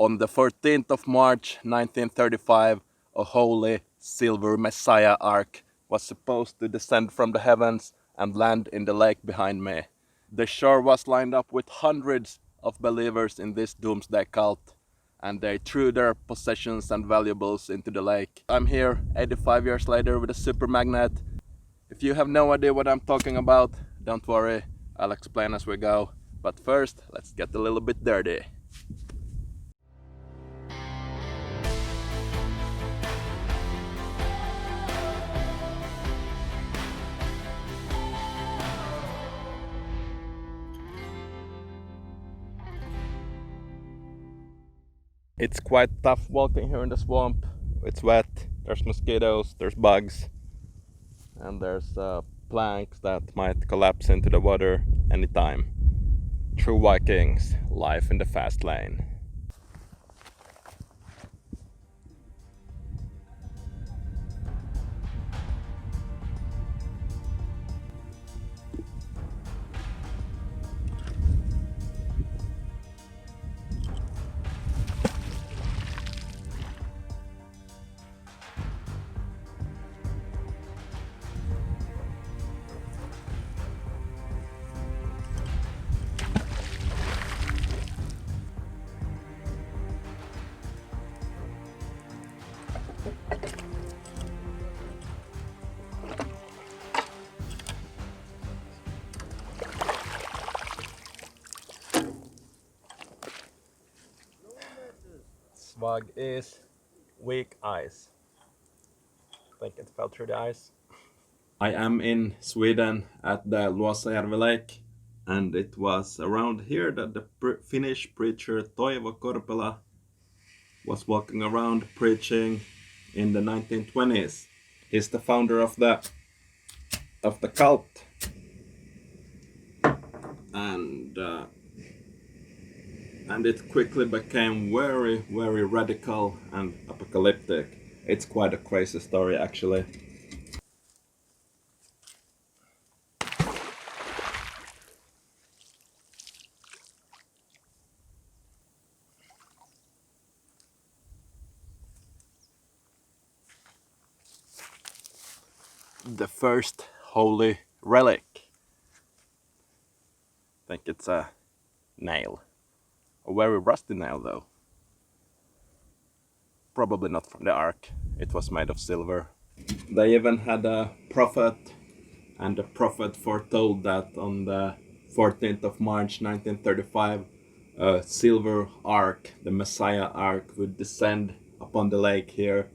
On the 14th of March 1935, a holy silver Messiah Ark was supposed to descend from the heavens and land in the lake behind me. The shore was lined up with hundreds of believers in this doomsday cult, and they threw their possessions and valuables into the lake. I'm here 85 years later with a super magnet. If you have no idea what I'm talking about, don't worry, I'll explain as we go. But first, let's get a little bit dirty. It's quite tough walking here in the swamp. It's wet, there's mosquitoes, there's bugs, and there's planks that might collapse into the water anytime. True Vikings, life in the fast lane. Swag is weak ice. I think it fell through the ice. I am in Sweden at the Luosajärvi lake, and it was around here that the Finnish preacher Toivo Korpela was walking around preaching in the 1920s. He's the founder of the cult, and it quickly became very, very radical and apocalyptic. It's quite a crazy story, actually. The first holy relic. I think it's a nail. A very rusty nail though. Probably not from the Ark. It was made of silver. They even had a prophet, and the prophet foretold that on the 14th of March 1935 a silver ark, the Messiah Ark, would descend upon the lake here,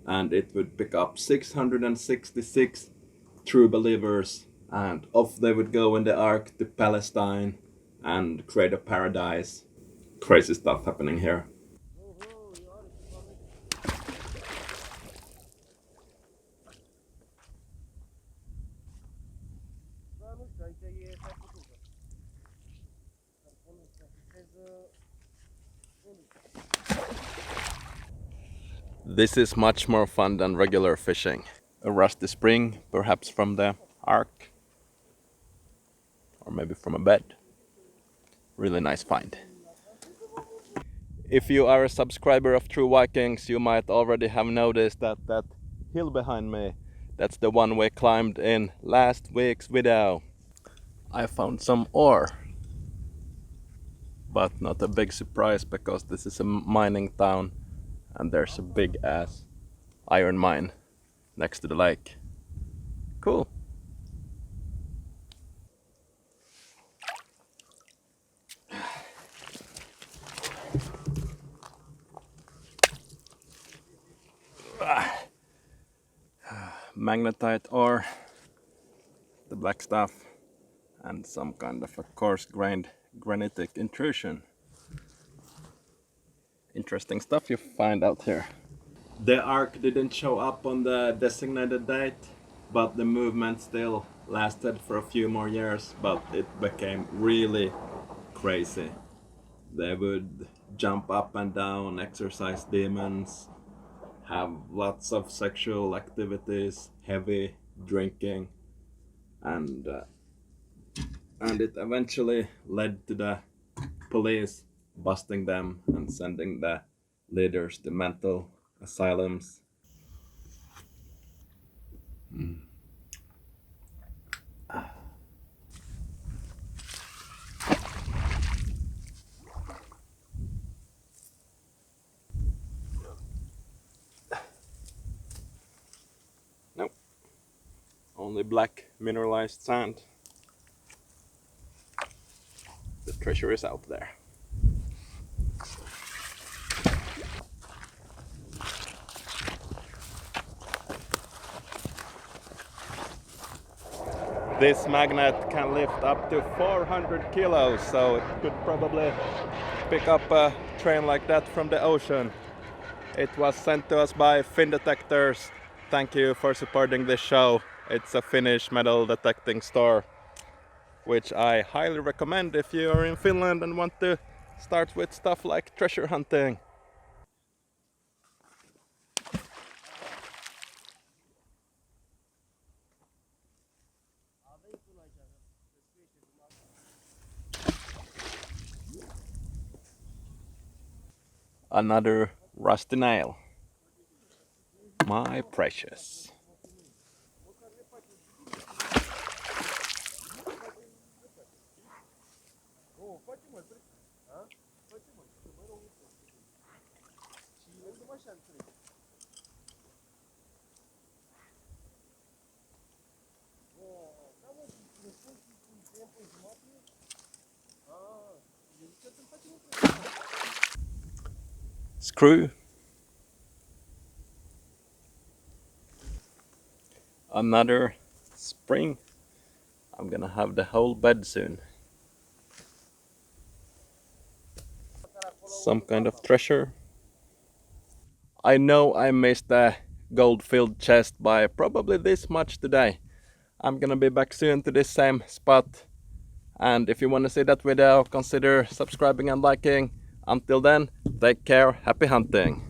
and it would pick up 666 true believers, and off they would go in the Ark to Palestine and create a paradise. Crazy stuff happening here. This is much more fun than regular fishing. A rusty spring, perhaps from the Ark, or maybe from a bed. Really nice find. If you are a subscriber of True Vikings, you might already have noticed that hill behind me, that's the one we climbed in last week's video. I found some ore, but not a big surprise because this is a mining town and there's a big ass iron mine next to the lake. Cool. Magnetite ore, the black stuff, and some kind of a coarse-grained granitic intrusion. Interesting stuff you find out here. The Ark didn't show up on the designated date, but the movement still lasted for a few more years, but it became really crazy. They would jump up and down, exorcise demons, have lots of sexual activities, heavy drinking, and it eventually led to the police busting them and sending the leaders to mental asylums. Nope, only black mineralized sand. The treasure is out there. This magnet can lift up to 400 kilos, so it could probably pick up a train like that from the ocean. It was sent to us by Fin Detectors. Thank you for supporting this show. It's a Finnish metal detecting store, which I highly recommend if you are in Finland and want to start with stuff like treasure hunting. Another rusty nail. My precious. Screw. Another spring. I'm gonna have the whole bed soon. Some kind of treasure. I know I missed the gold-filled chest by probably this much today. I'm gonna be back soon to this same spot. And if you want to see that video, consider subscribing and liking. Until then, take care, happy hunting!